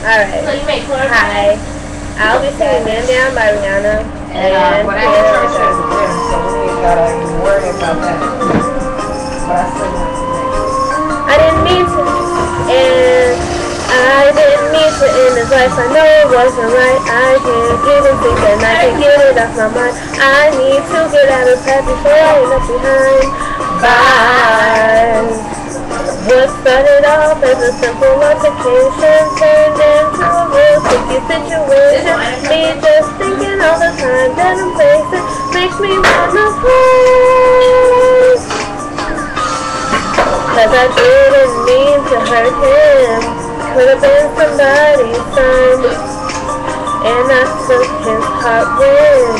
Alright. So you make chloroform? Hi. I'll be singing Man Down by Rihanna. And when I get church as a gym, so we ain't gotta even worry about that. But I still want to make. I didn't mean to, and I didn't mean to end his life. I know it wasn't right. I can't even think and I can't get it off my mind. I need to get out of sight before I end up behind bars. What started off as a simple altercation turned into a real sticky situation. Me just thinking all the time that I'm facing makes me wanna cry. Cause I didn't mean to hurt him. Could've been somebody's son. And I took his heart when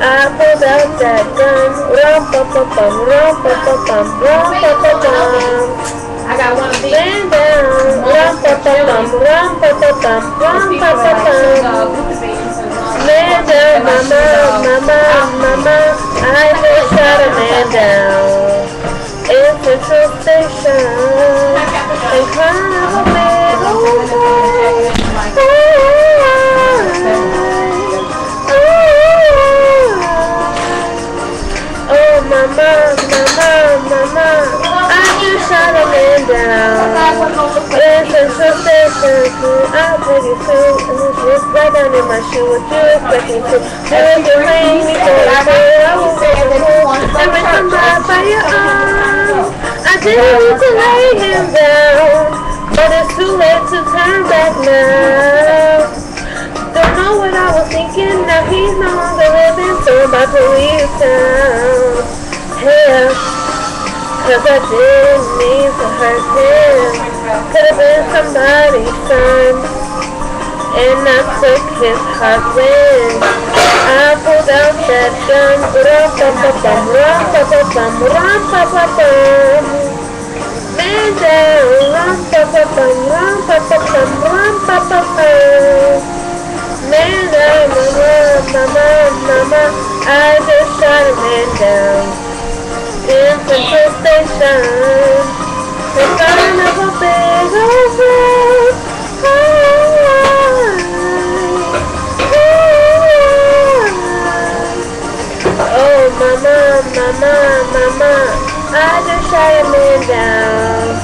I pulled out that gun. Rum-pa-pa-bum, rum-pa-pa-bum, rum-pa-pa-bum. I got one of these. Man down. Rum-pa-pa-bum, rum-pa-pa-bum, rum-pa-pa-bum. Man down, mama, mama, mama. I just shot a man down in Central Station. And kind of a big old boy. Oh, mama, mama, mama. I just shot a man down in Central Station. I'll take you through, and it's just right down in my shoe. What you expect me to? If you rain me for the day, I will go to school. And when I'm by your arms, I didn't need to lay him down, but it's too late to turn back now. Don't know what I was thinking, now he's no longer living, so I'm about to leave town. Yeah, cause I didn't mean to hurt him. Could've been somebody's son. And I took his heart when I pulled out that gun. Rum-pa-pa-bum, rum-pa-pa-bum, rum-pa-pa-bum. Man down, rum-pa-pa-bum, rum-pa-pa-bum, rum-pa-pa-bum. Man down, mama, mama, mama. I just shot a man down in Central Station. In front of a big old road. Oh, mama, mama, mama. I just shot a man down.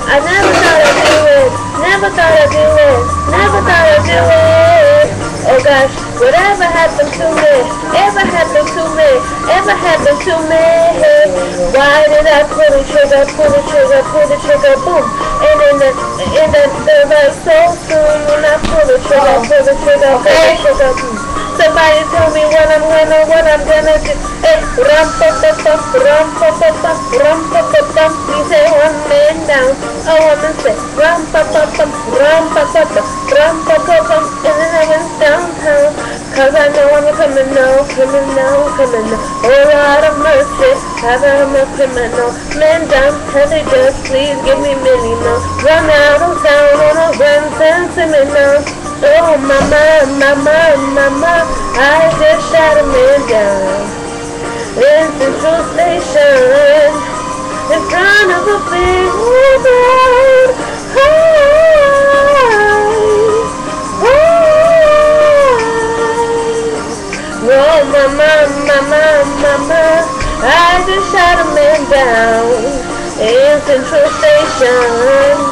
I never thought I'd do it. Never thought I'd do it. Never thought I'd do it. Oh gosh, whatever happened to me? Ever happened to me? Ever happened to me? Why did I pull the trigger, pull the trigger, pull the trigger, boom? And in the right so soon when I pull the trigger, pull the trigger, pull the trigger, boom. Somebody tell me what I'm gonna do. Hey, rum-pa-pa-pum, rum-pa-pa-pum, rum-pa-pa-pum. We say one man down, a woman say rum-pa-pa-pum, rum-pa-pa-pum, rum-pa-pa-pum. And then I went downtown, cause I know I'm a criminal. Oh Lord of mercy, have I'm a criminal. Man down, heavy just please give me minimum. Run out of town on a run, send me now. Oh, mama, mama, mama, I just shot a man down in Central Station in front of a big road. Oh, mama, mama, mama, I just shot a man down in Central Station.